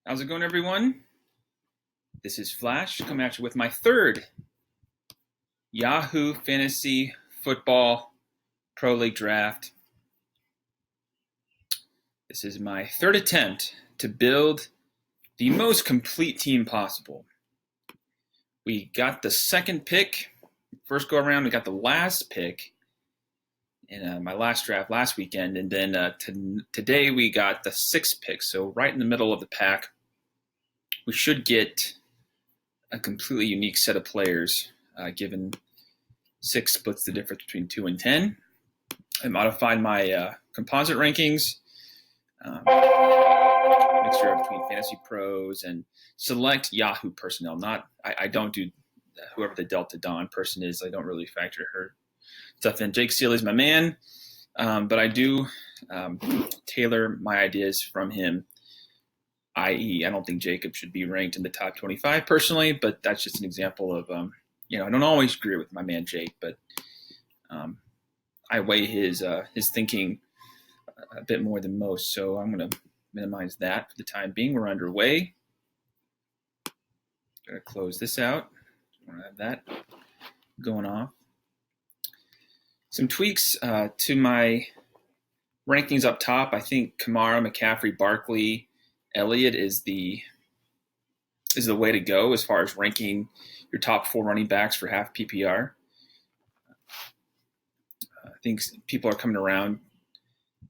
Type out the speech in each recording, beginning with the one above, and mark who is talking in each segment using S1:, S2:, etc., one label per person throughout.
S1: How's it going, everyone? This is Flash coming at you with my third Yahoo Fantasy Football Pro League Draft. This is my third attempt to build the most complete team possible. We got the second pick. First go around, we got the last pick in my last draft last weekend. And then today we got the sixth pick. So right in the middle of the pack, we should get a completely unique set of players, given 6 splits the difference between 2 and 10. I modified my composite rankings, mixture between fantasy pros and select Yahoo personnel. I don't do whoever the Delta Dawn person is. I don't really factor her stuff in. Jake Seeley's my man, but I do tailor my ideas from him. I.e., I don't think Jacob should be ranked in the top 25 personally, but that's just an example of, I don't always agree with my man Jake, but I weigh his thinking a bit more than most, so I'm going to minimize that for the time being. We're underway. Got to close this out. I want to have that going off. Some tweaks to my rankings up top. I think Kamara, McCaffrey, Barkley, Elliott is the way to go as far as ranking your top 4 running backs for half PPR. I think people are coming around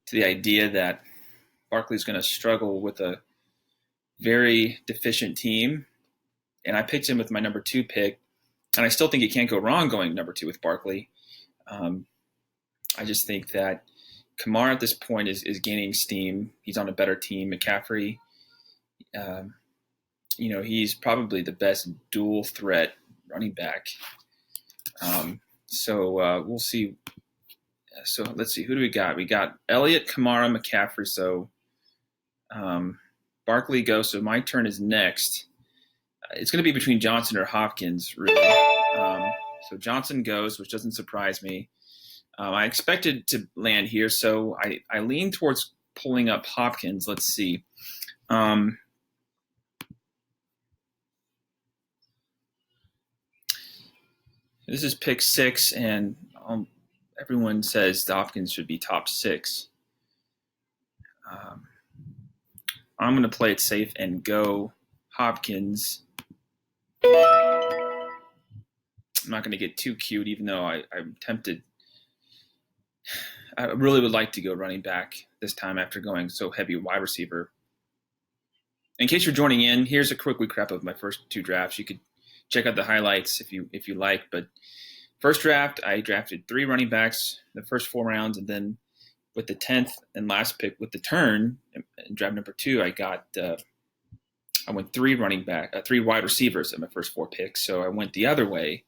S1: to the idea that Barkley's going to struggle with a very deficient team, and I picked him with my number 2 pick, and I still think you can't go wrong going number 2 with Barkley. I just think that Kamara at this point is gaining steam. He's on a better team. McCaffrey, he's probably the best dual threat running back. So we'll see. So let's see. Who do we got? We got Elliott, Kamara, McCaffrey. So Barkley goes. So my turn is next. It's going to be between Johnson or Hopkins, really. So Johnson goes, which doesn't surprise me. I expected to land here, so I lean towards pulling up Hopkins. Let's see. This is pick 6, and everyone says Hopkins should be top 6. I'm going to play it safe and go Hopkins. I'm not going to get too cute, even though I'm tempted. I really would like to go running back this time after going so heavy wide receiver. In case you're joining in, here's a quick recap of my first 2 drafts. You could check out the highlights if you like. But first draft, I drafted 3 running backs in the first 4 rounds, and then with the 10th and last pick with the turn in draft number 2, I went 3 wide receivers in my first 4 picks. So I went the other way,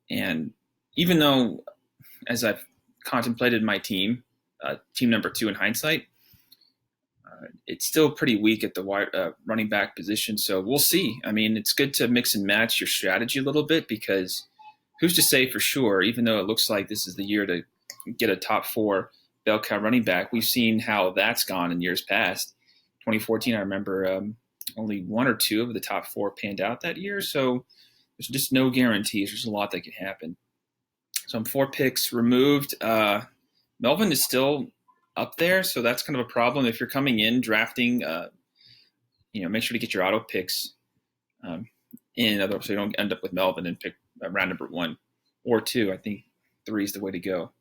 S1: and even though as I've contemplated my team number 2 in hindsight, it's still pretty weak at the running back position. So we'll see. I mean, it's good to mix and match your strategy a little bit, because who's to say for sure, even though it looks like this is the year to get a top 4 bell cow running back, we've seen how that's gone in years past. 2014, I remember only 1 or 2 of the top 4 panned out that year. So there's just no guarantees. There's a lot that can happen. So I'm 4 picks removed. Melvin is still up there, so that's kind of a problem. If you're coming in drafting, make sure to get your auto picks in, so you don't end up with Melvin and pick round number 1 or 2. I think 3 is the way to go.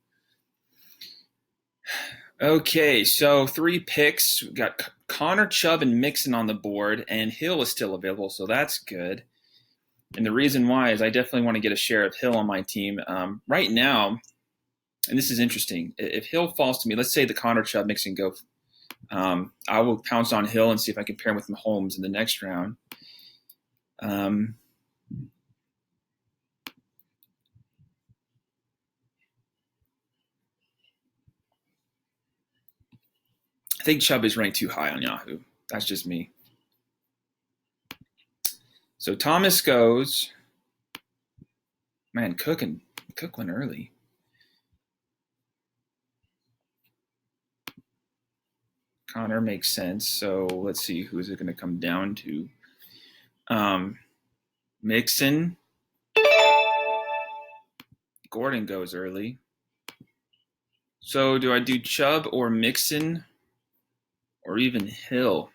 S1: Okay, so 3 picks. We've got Connor, Chubb, and Mixon on the board, and Hill is still available, so that's good. And the reason why is I definitely want to get a share of Hill on my team. Right now, and this is interesting, if Hill falls to me, let's say the Connor, Chubb, Mixon go, I will pounce on Hill and see if I can pair him with Mahomes in the next round. I think Chubb is ranked too high on Yahoo. That's just me. So Thomas goes. Man, Cook went early. Connor makes sense. So let's see, who is it going to come down to? Mixon. Gordon goes early. So do I do Chubb or Mixon or even Hill?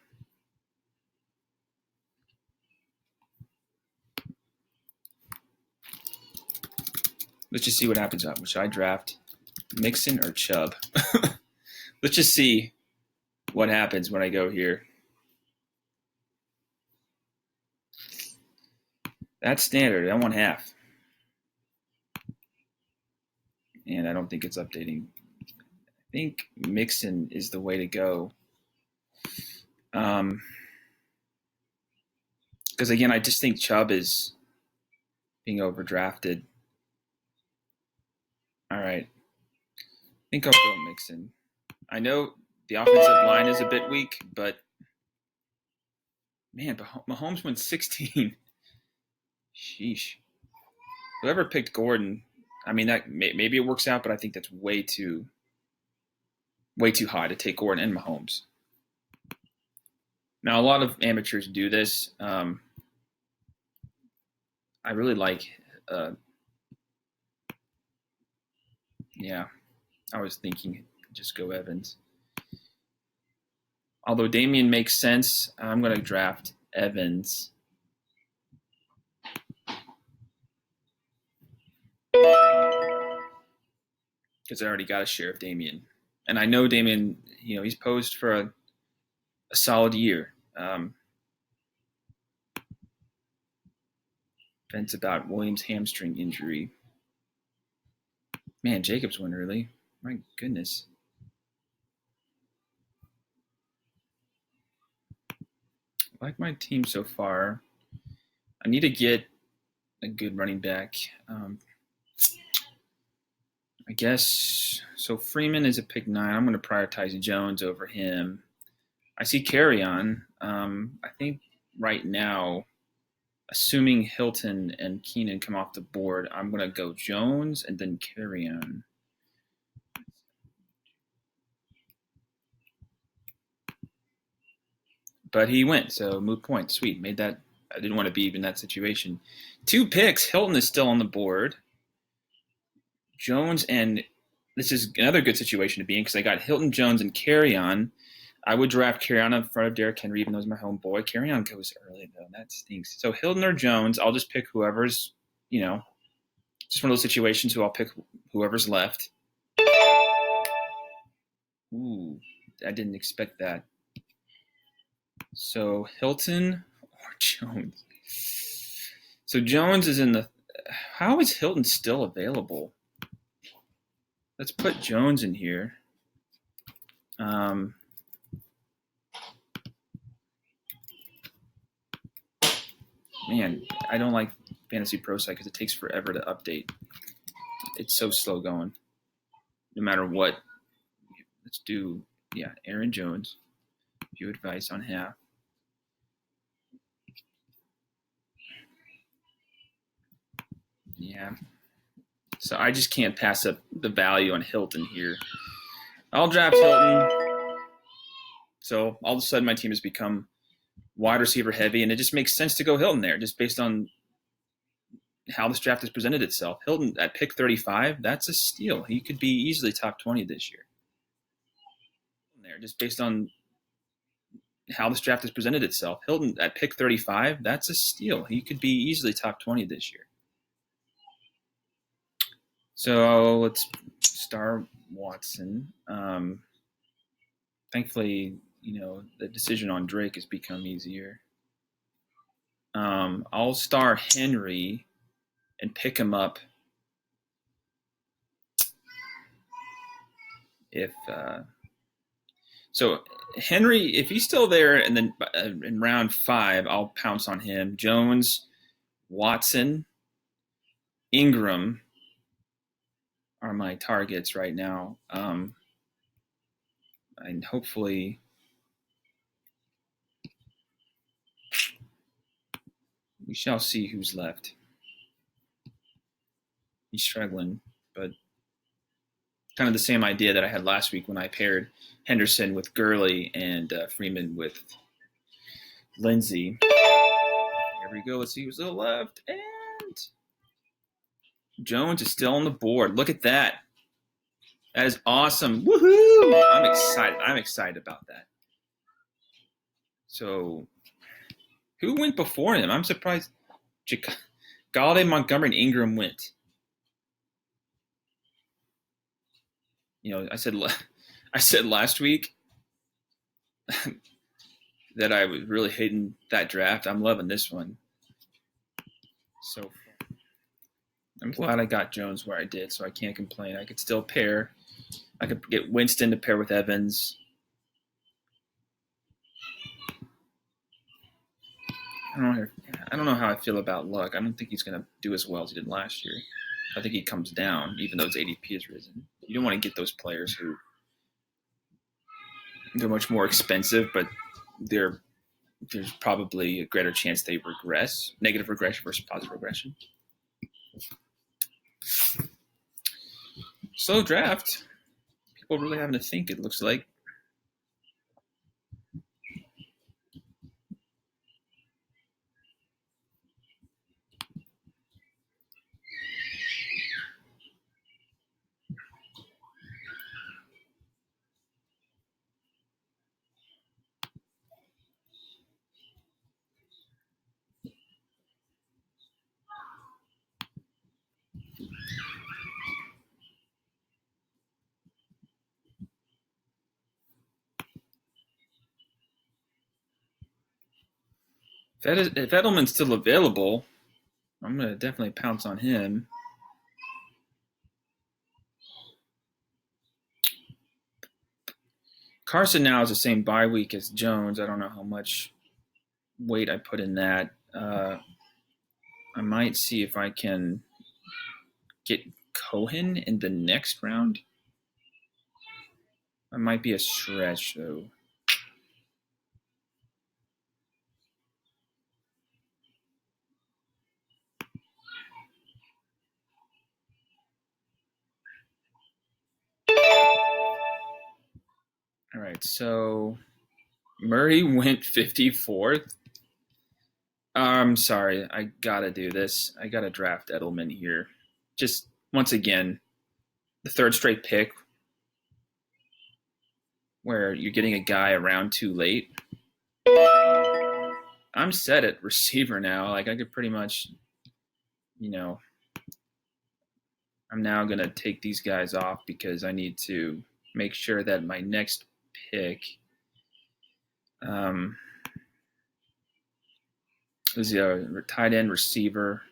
S1: Let's just see what happens. Should I draft Mixon or Chubb? Let's just see what happens when I go here. That's standard. I want half. And I don't think it's updating. I think Mixon is the way to go. Because again, I just think Chubb is being overdrafted. All right. I think I'll go Mixon. I know the offensive line is a bit weak, but man, Mahomes went 16. Sheesh. Whoever picked Gordon, I mean, that maybe it works out, but I think that's way too high to take Gordon and Mahomes. Now, a lot of amateurs do this. I really like, I was thinking just go Evans. Although Damian makes sense, I'm going to draft Evans. Because I already got a share of Damian. And I know Damian, he's posed for a solid year. Vents about Williams' hamstring injury. Man, Jacobs went early. My goodness. I like my team so far. I need to get a good running back. I guess so. Freeman is a pick 9. I'm going to prioritize Jones over him. I see Carrion. I think right now, assuming Hilton and Keenan come off the board, I'm going to go Jones and then Carrion. But he went, so moot point. Sweet. Made that. I didn't want to be in that situation. 2 picks. Hilton is still on the board. Jones, and this is another good situation to be in because I got Hilton, Jones, and Carrion. I would draft Carrion in front of Derrick Henry, even though he's my homeboy. Carrion goes early, though. That stinks. So Hilton or Jones, I'll just pick whoever's, just one of those situations who I'll pick whoever's left. Ooh, I didn't expect that. So Hilton or Jones. So Jones is in the. How is Hilton still available? Let's put Jones in here. Man, I don't like Fantasy Pro Site because it takes forever to update. It's so slow going. No matter what. Let's do, Aaron Jones. View advice on half. Yeah. So I just can't pass up the value on Hilton here. I'll draft Hilton. So all of a sudden my team has become wide receiver heavy, and it just makes sense to go Hilton there just based on how this draft has presented itself. Hilton at pick 35, that's a steal. He could be easily top 20 this year. There, just based on how this draft has presented itself. Hilton at pick 35, that's a steal. He could be easily top 20 this year. So let's start Watson. Thankfully, the decision on Drake has become easier. I'll star Henry and pick him up if so. Henry, if he's still there, and then in round 5, I'll pounce on him. Jones, Watson, Ingram are my targets right now, and hopefully we shall see who's left. He's struggling, but Kind of the same idea that I had last week when I paired Henderson with Gurley and Freeman with Lindsey. Here we go. Let's see who's to the left. And Jones is still on the board. Look at that. That is awesome. Woohoo! I'm excited. I'm excited about that. So, who went before him? I'm surprised. Galladay, Montgomery, and Ingram went. You know, I said last week that I was really hating that draft. I'm loving this one. So I'm glad I got Jones where I did, so I can't complain. I could still pair. I could get Winston to pair with Evans. I don't know how I feel about Luck. I don't think he's going to do as well as he did last year. I think he comes down, even though his ADP has risen. You don't want to get those players who they're much more expensive, but there's probably a greater chance they regress, negative regression versus positive regression. Slow draft. People really having to think, it looks like. If Edelman's still available, I'm going to definitely pounce on him. Carson now is the same bye week as Jones. I don't know how much weight I put in that. I might see if I can get Cohen in the next round. That might be a stretch, though. All right, so Murray went 54th. I'm sorry, I gotta do this. I gotta draft Edelman here. Just once again, the third straight pick where you're getting a guy around too late. I'm set at receiver now. Like I could pretty much, I'm now gonna take these guys off because I need to make sure that my next pick is a tight end receiver.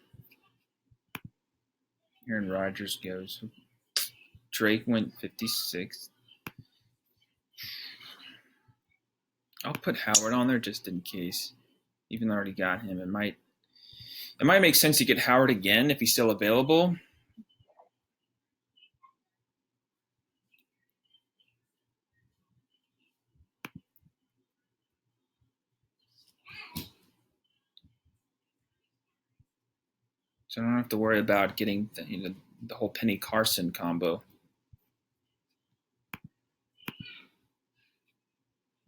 S1: Aaron Rodgers goes. Drake went 56th. I'll put Howard on there just in case. Even though I already got him, it might make sense to get Howard again if he's still available. So I don't have to worry about getting the whole Penny Carson combo.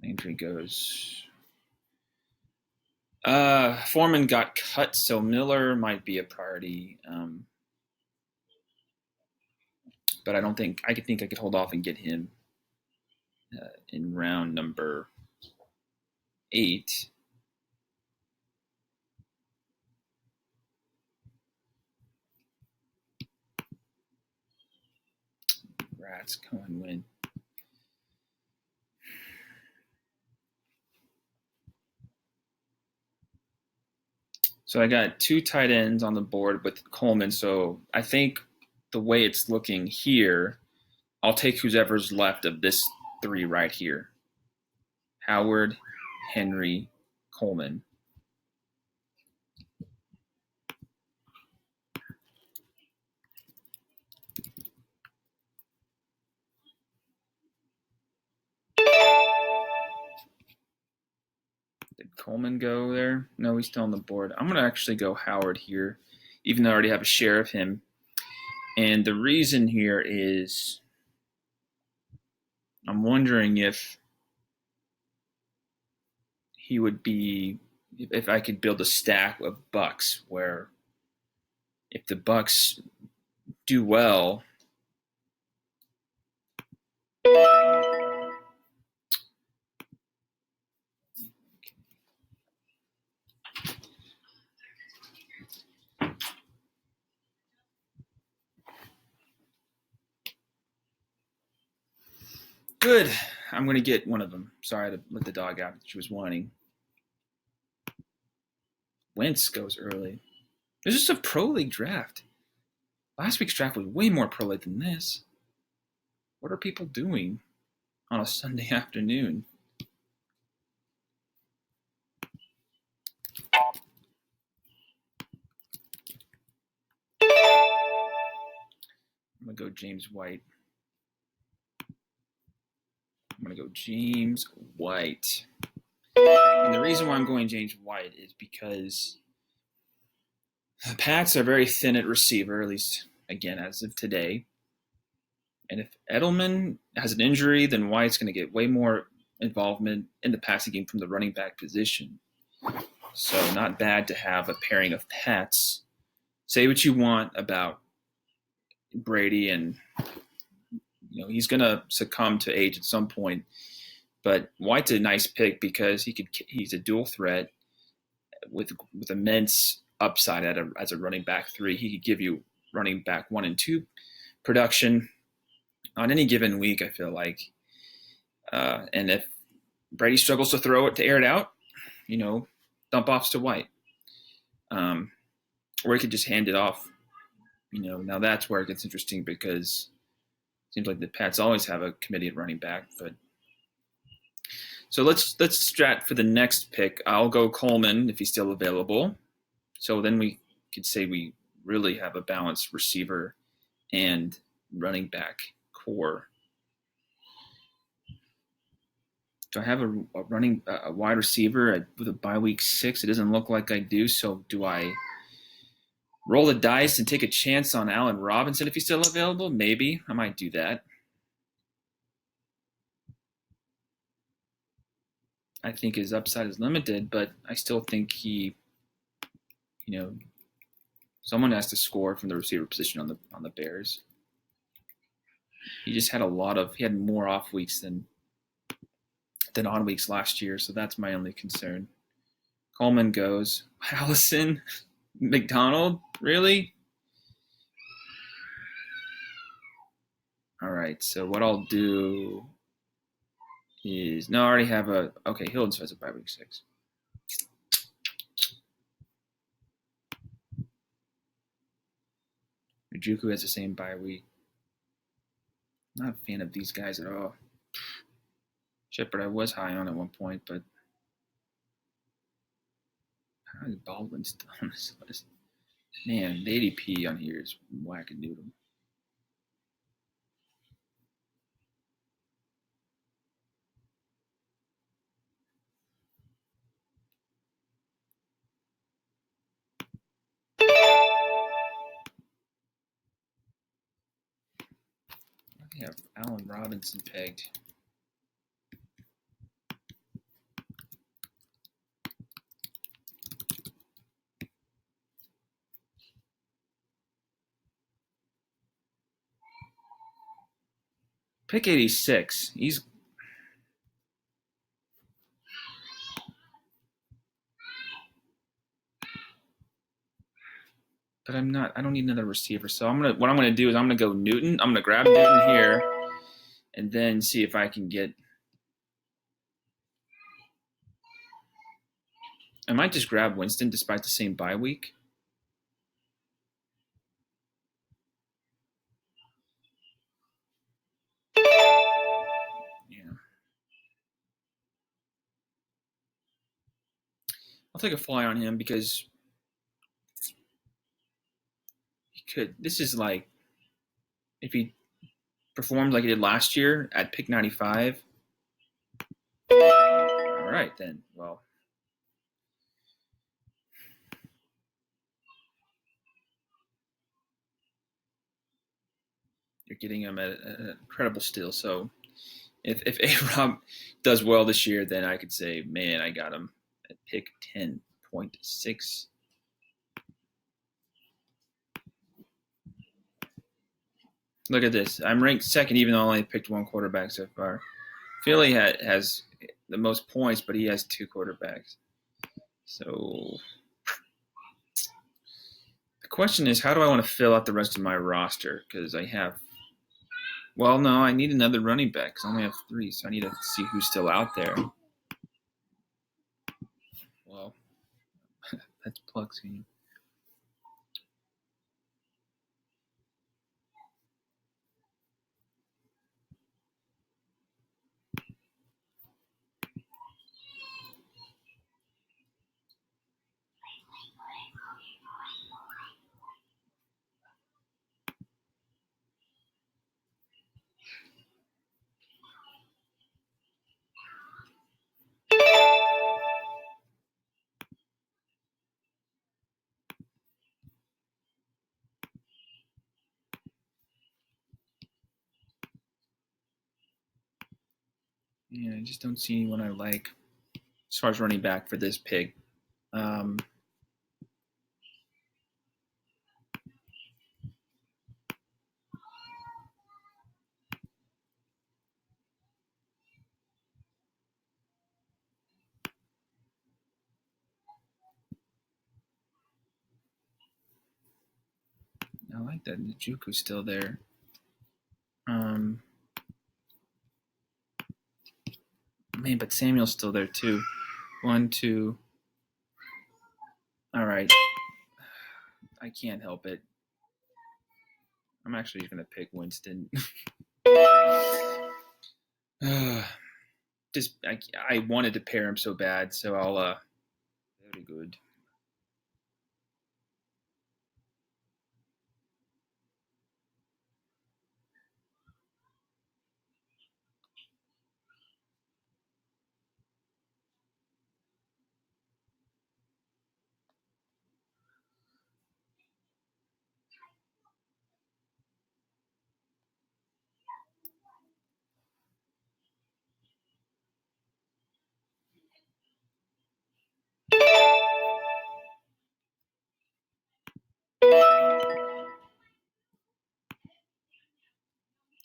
S1: Landry goes. Foreman got cut, so Miller might be a priority. But I don't think I could hold off and get him in round number 8. Rats, Cohen win. So I got 2 tight ends on the board with Coleman. So I think the way it's looking here, I'll take whoever's left of this 3 right here. Howard, Henry, Coleman. Did Coleman go there? No, he's still on the board. I'm going to actually go Howard here, even though I already have a share of him. And the reason here is I'm wondering if he would be, if I could build a stack of Bucks where if the Bucks do well, good. I'm going to get one of them. Sorry to let the dog out. She was whining. Wentz goes early. There's just a pro league draft. Last week's draft was way more pro league than this. What are people doing on a Sunday afternoon? I'm going to go James White. I'm going to go James White. And the reason why I'm going James White is because the Pats are very thin at receiver, at least, again, as of today. And if Edelman has an injury, then White's going to get way more involvement in the passing game from the running back position. So not bad to have a pairing of Pats. Say what you want about Brady, and he's going to succumb to age at some point. But White's a nice pick because he's a dual threat with immense upside as a running back 3. He could give you running back 1 and 2 production on any given week, I feel like. And if Brady struggles to throw it, to air it out, dump offs to White. Or he could just hand it off. Now that's where it gets interesting because it seems like the Pats always have a committee at running back. But so let's strat for the next pick. I'll go Coleman if he's still available. So then we could say we really have a balanced receiver and running back core. Do I have a wide receiver with a bye week 6? It doesn't look like I do. So do I roll the dice and take a chance on Allen Robinson if he's still available? Maybe. I might do that. I think his upside is limited, but I still think someone has to score from the receiver position on the Bears. He just had he had more off weeks than on weeks last year, so that's my only concern. Coleman goes. Allison McDonald, really? All right, so what I'll do is I already have Hilton has a bye week 6. Njoku has the same bye week. Not a fan of these guys at all. Shepard I was high on at one point, but how is Baldwin still on this list? Man, the ADP on here is wackadoodle. I have Allen Robinson pegged. Pick 86. But I don't need another receiver. So what I'm gonna do is I'm gonna go Newton. I'm gonna grab Newton here and then see if I can get. I might just grab Winston despite the same bye week. Yeah. I'll take a fly on him because he could. This is like if he performed like he did last year at pick 95. All right, then. Well, you're getting him at an incredible steal. So If A-Rob does well this year, then I could say, man, I got him at pick 10.6. Look at this. I'm ranked second, even though I only picked one quarterback so far. Philly has the most points, but he has two quarterbacks. So the question is, how do I want to fill out the rest of my roster? Because I have, well, no, I need another running back because I only have three, so I need to see who's still out there. Well, that's Pluck's game. Yeah, I just don't see anyone I like as far as running back for this pick. I like that Njoku's still there. Man, but Samuel's still there too. 1, 2. All right. I can't help it. I'm actually going to pick Winston. Just I wanted to pair him so bad, so I'll very good.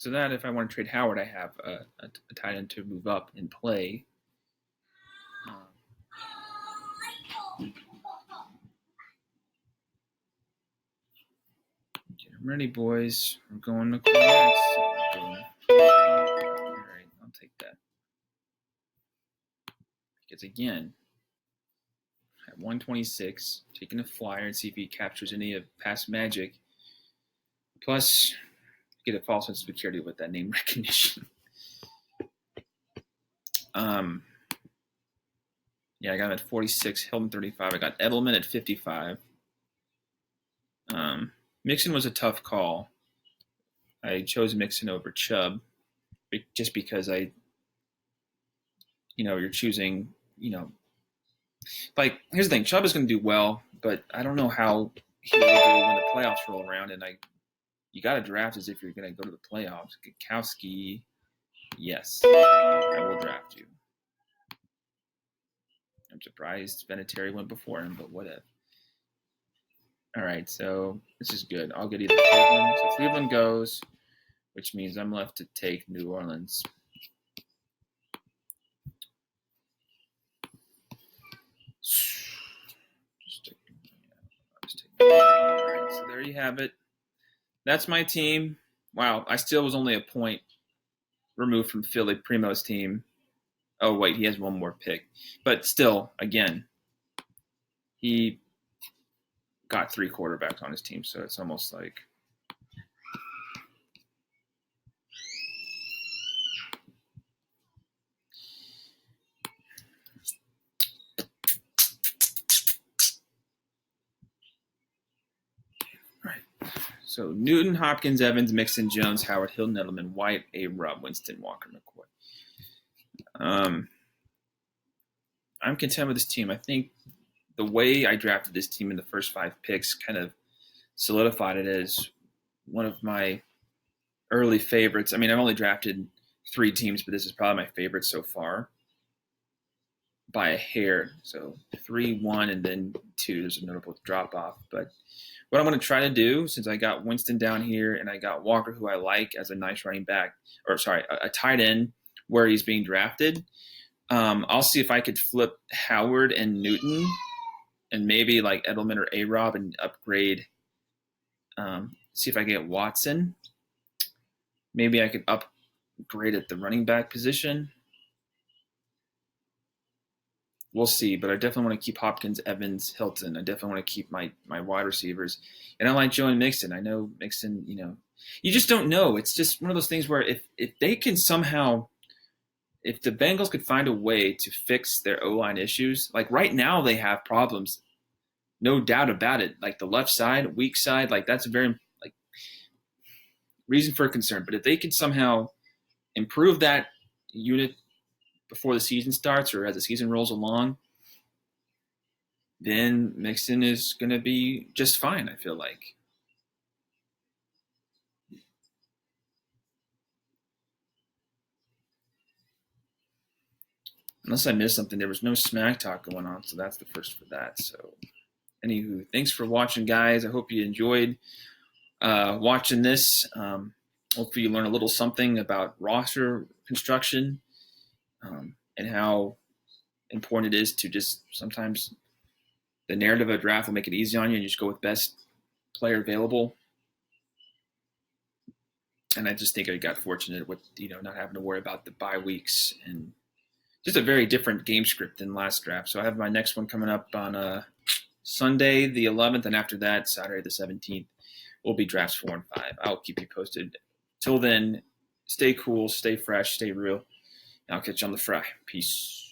S1: So that if I want to trade Howard, I have a tight end to move up and play. Get them ready, boys. We're going to next. All right, I'll take that. Because again, at 126, taking a flyer and see if he captures any of past magic. Plus, get a false sense of security with that name recognition. Yeah, I got him at 46, Hilton 35. I got Edelman at 55. Mixon was a tough call. I chose Mixon over Chubb just because you're choosing, like, here's the thing. Chubb is going to do well, but I don't know how he will do when the playoffs roll around. And you got to draft as if you're going to go to the playoffs. Gakowski, yes, I will draft you. I'm surprised Vinatieri went before him, but whatever. All right, so this is good. I'll get either Cleveland. So Cleveland goes, which means I'm left to take New Orleans. All right, so there you have it. That's my team. Wow, I still was only a point removed from Philly Primo's team. Oh, wait, he has one more pick. But still, again, he got three quarterbacks on his team, so it's almost like so Newton, Hopkins, Evans, Mixon, Jones, Howard, Hill, Edelman, White, A-Rob, Winston, Walker, McCoy. I'm content with this team. I think the way I drafted this team in the first 5 picks kind of solidified it as one of my early favorites. I mean, I've only drafted 3 teams, but this is probably my favorite so far by a hair. So 3, 1, and then 2. There's a notable drop off. But what I'm going to try to do, since I got Winston down here and I got Walker, who I like as a nice running back, or sorry, a tight end where he's being drafted, I'll see if I could flip Howard and Newton and maybe like Edelman or A-Rob and upgrade. See if I get Watson. Maybe I could upgrade at the running back position. We'll see, but I definitely want to keep Hopkins, Evans, Hilton. I definitely want to keep my wide receivers. And I like Joe and Mixon. I know Mixon, you just don't know. It's just one of those things where if they can somehow, if the Bengals could find a way to fix their O-line issues, like right now they have problems, no doubt about it. Like the left side, weak side, like that's a very like reason for concern. But if they can somehow improve that unit before the season starts or as the season rolls along, then Mixon is going to be just fine, I feel like. Unless I missed something, there was no smack talk going on, so that's the first for that. So, anywho, thanks for watching, guys. I hope you enjoyed watching this. Hopefully you learn a little something about roster construction and how important it is to just sometimes the narrative of a draft will make it easy on you and you just go with best player available. And I just think I got fortunate with not having to worry about the bye weeks and just a very different game script than last draft. So I have my next one coming up on Sunday the 11th, and after that Saturday the 17th will be drafts 4 and 5. I'll keep you posted. Till then, stay cool, stay fresh, stay real. And I'll catch you on the fry. Peace.